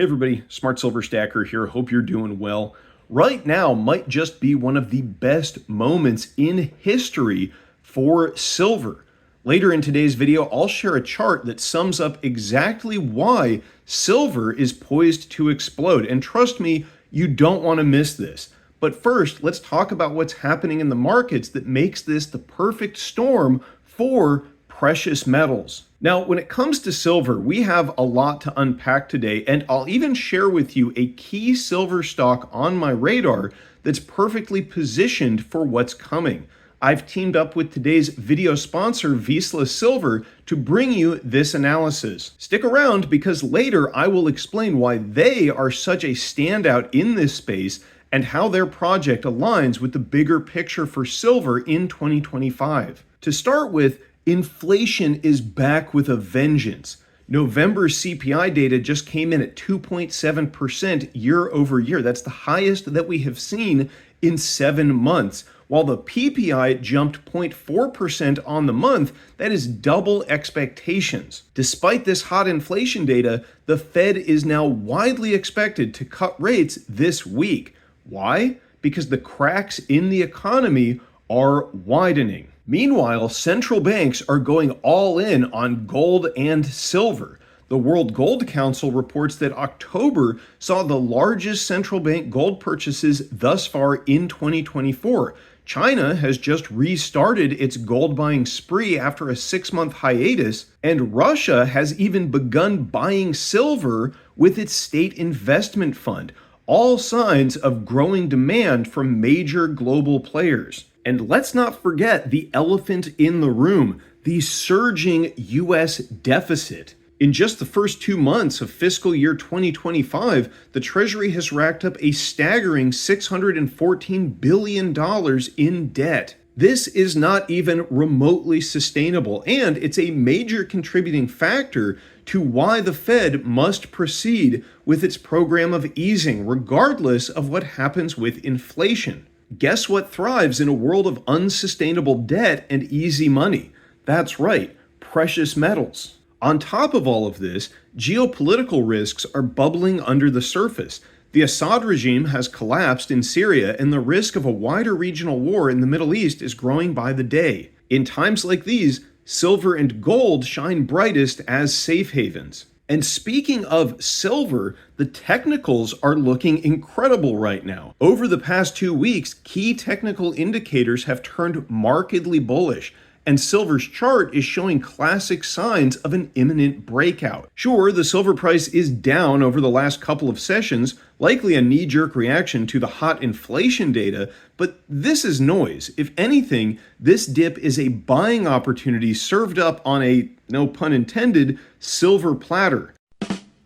Hey everybody, Smart Silver Stacker here. Hope you're doing well. Right now might just be one of the best moments in history for silver. Later in today's video, I'll share a chart that sums up exactly why silver is poised to explode. And trust me, you don't want to miss this. But first, let's talk about what's happening in the markets that makes this the perfect storm for precious metals. Now, when it comes to silver, we have a lot to unpack today, and I'll even share with you a key silver stock on my radar that's perfectly positioned for what's coming. I've teamed up with today's video sponsor, Vizsla Silver, to bring you this analysis. Stick around because later I will explain why they are such a standout in this space and how their project aligns with the bigger picture for silver in 2025. To start with, inflation is back with a vengeance. November's CPI data just came in at 2.7% year over year. That's the highest that we have seen in 7 months. While the PPI jumped 0.4% on the month, that is double expectations. Despite this hot inflation data, the Fed is now widely expected to cut rates this week. Why? Because the cracks in the economy are widening. Meanwhile, central banks are going all in on gold and silver. The World Gold Council reports that October saw the largest central bank gold purchases thus far in 2024. China has just restarted its gold buying spree after a 6-month hiatus, and Russia has even begun buying silver with its state investment fund. All signs of growing demand from major global players. And let's not forget the elephant in the room, the surging U.S. deficit. In just the first 2 months of fiscal year 2025, the Treasury has racked up a staggering $614 billion in debt. This is not even remotely sustainable, and it's a major contributing factor to why the Fed must proceed with its program of easing, regardless of what happens with inflation. Guess what thrives in a world of unsustainable debt and easy money? That's right, precious metals. On top of all of this, geopolitical risks are bubbling under the surface. The Assad regime has collapsed in Syria, and the risk of a wider regional war in the Middle East is growing by the day. In times like these, silver and gold shine brightest as safe havens. And speaking of silver, the technicals are looking incredible right now. Over the past 2 weeks, key technical indicators have turned markedly bullish, and silver's chart is showing classic signs of an imminent breakout. Sure, the silver price is down over the last couple of sessions, likely a knee-jerk reaction to the hot inflation data, but this is noise. If anything, this dip is a buying opportunity served up on a, no pun intended, silver platter.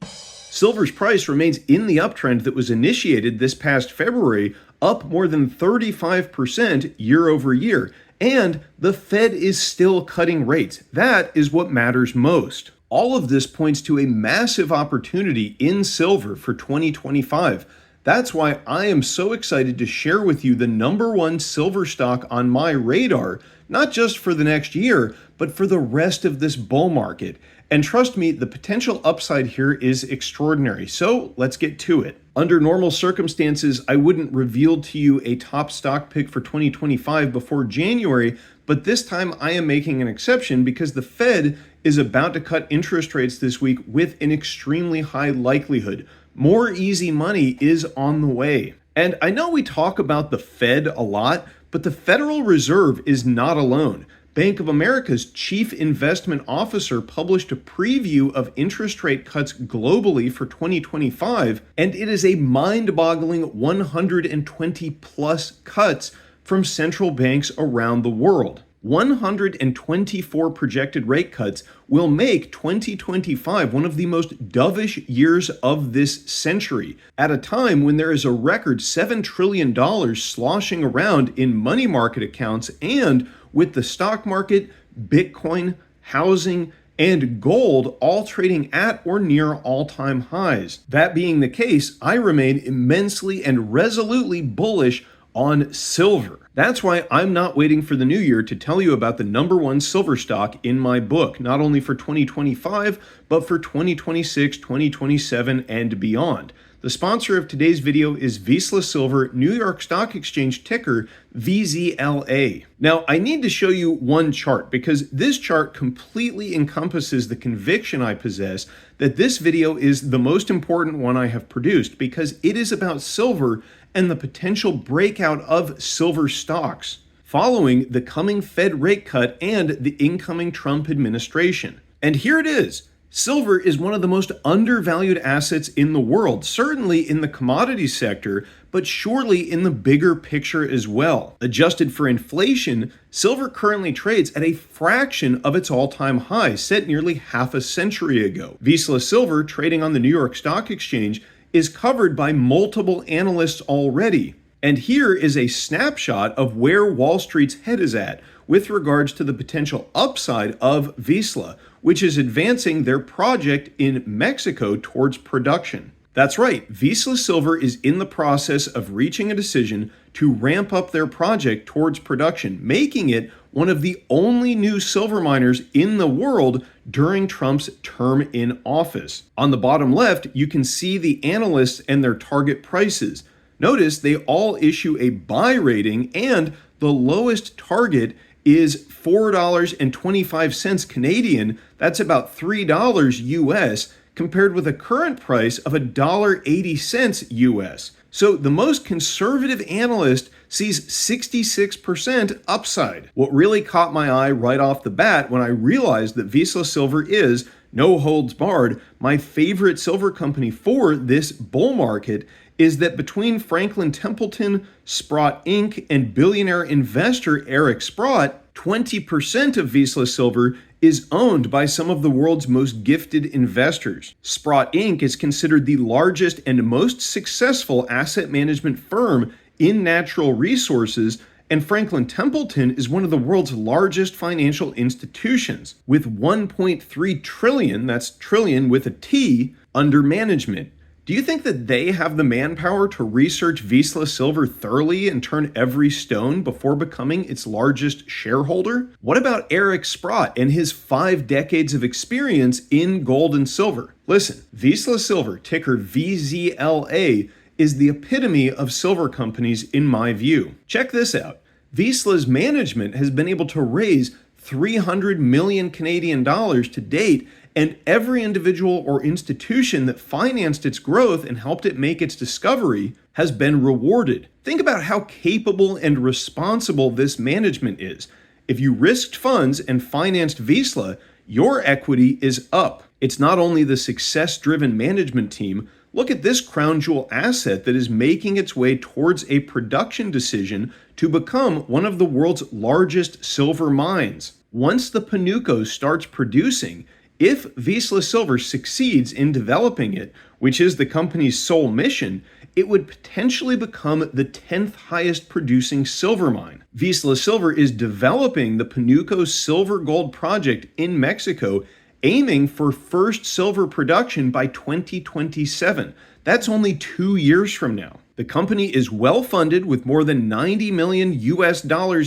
Silver's price remains in the uptrend that was initiated this past February, up more than 35% year over year. And the Fed is still cutting rates. That is what matters most. All of this points to a massive opportunity in silver for 2025. That's why I am so excited to share with you the #1 silver stock on my radar, not just for the next year, but for the rest of this bull market. And trust me, the potential upside here is extraordinary. So let's get to it. Under normal circumstances, I wouldn't reveal to you a top stock pick for 2025 before January, but this time I am making an exception because the Fed is about to cut interest rates this week with an extremely high likelihood. More easy money is on the way. And I know we talk about the Fed a lot, but the Federal Reserve is not alone. Bank of America's chief investment officer published a preview of interest rate cuts globally for 2025, and it is a mind-boggling 120 plus cuts from central banks around the world. 124 projected rate cuts will make 2025 one of the most dovish years of this century, at a time when there is a record $7 trillion sloshing around in money market accounts, and with the stock market, Bitcoin, housing, and gold all trading at or near all-time highs. That being the case, I remain immensely and resolutely bullish on silver. That's why I'm not waiting for the new year to tell you about the #1 silver stock in my book, not only for 2025, but for 2026, 2027, and beyond. The sponsor of today's video is Vizsla Silver, New York Stock Exchange ticker VZLA. Now, I need to show you one chart because this chart completely encompasses the conviction I possess that this video is the most important one I have produced because it is about silver and the potential breakout of silver stocks following the coming Fed rate cut and the incoming Trump administration. And here it is. Silver is one of the most undervalued assets in the world, certainly in the commodity sector, but surely in the bigger picture as well. Adjusted for inflation, silver currently trades at a fraction of its all-time high, set nearly half a century ago. Vizsla Silver, trading on the New York Stock Exchange, is covered by multiple analysts already. And here is a snapshot of where Wall Street's head is at with regards to the potential upside of Vizsla, which is advancing their project in Mexico towards production. That's right, Vizsla Silver is in the process of reaching a decision to ramp up their project towards production, making it one of the only new silver miners in the world during Trump's term in office. On the bottom left, you can see the analysts and their target prices. Notice they all issue a buy rating, and the lowest target is $4.25 Canadian. That's about $3 US, compared with a current price of $1.80 US. So the most conservative analyst sees 66% upside. What really caught my eye right off the bat when I realized that Vizsla Silver is, no holds barred, my favorite silver company for this bull market is that between Franklin Templeton, Sprott Inc., and billionaire investor Eric Sprott, 20% of Vizsla Silver is owned by some of the world's most gifted investors. Sprott Inc. is considered the largest and most successful asset management firm in natural resources, and Franklin Templeton is one of the world's largest financial institutions, with 1.3 trillion, that's trillion with a T, under management. Do you think that they have the manpower to research Vizsla Silver thoroughly and turn every stone before becoming its largest shareholder? What about Eric Sprott and his 5 decades of experience in gold and silver? Listen, Vizsla Silver, ticker VZLA, is the epitome of silver companies in my view. Check this out. Vizsla's management has been able to raise 300 million Canadian dollars to date, and every individual or institution that financed its growth and helped it make its discovery has been rewarded. Think about how capable and responsible this management is. If you risked funds and financed Vizsla, your equity is up. It's not only the success-driven management team. Look at this crown jewel asset that is making its way towards a production decision to become one of the world's largest silver mines. Once the Panuco starts producing, if Vizsla Silver succeeds in developing it, which is the company's sole mission, it would potentially become the 10th highest producing silver mine. Vizsla Silver is developing the Panuco Silver Gold project in Mexico, aiming for first silver production by 2027. That's only 2 years from now. The company is well funded with more than $90 million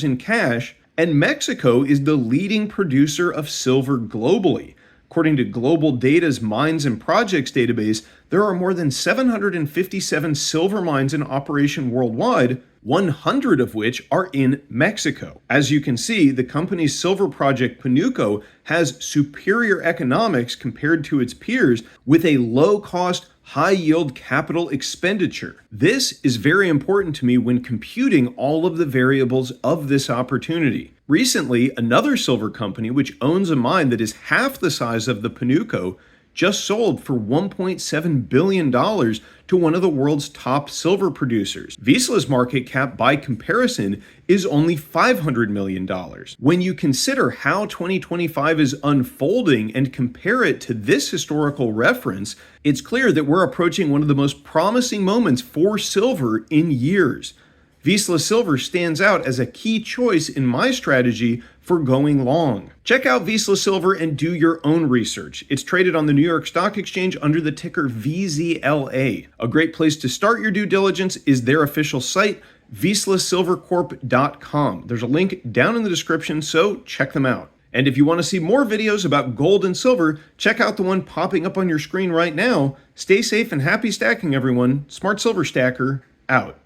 in cash, and Mexico is the leading producer of silver globally. According to Global Data's Mines and Projects database, there are more than 757 silver mines in operation worldwide, 100 of which are in Mexico. As you can see, the company's silver project Panuco has superior economics compared to its peers with a low-cost, high-yield capital expenditure. This is very important to me when computing all of the variables of this opportunity. Recently, another silver company, which owns a mine that is half the size of the Panuco, just sold for $1.7 billion to one of the world's top silver producers. Vizsla's market cap, by comparison, is only $500 million. When you consider how 2025 is unfolding and compare it to this historical reference, it's clear that we're approaching one of the most promising moments for silver in years. Vizsla Silver stands out as a key choice in my strategy for going long. Check out Vizsla Silver and do your own research. It's traded on the New York Stock Exchange under the ticker VZLA. A great place to start your due diligence is their official site, VizslaSilverCorp.com. There's a link down in the description, so check them out. And if you want to see more videos about gold and silver, check out the one popping up on your screen right now. Stay safe and happy stacking, everyone. Smart Silver Stacker, out.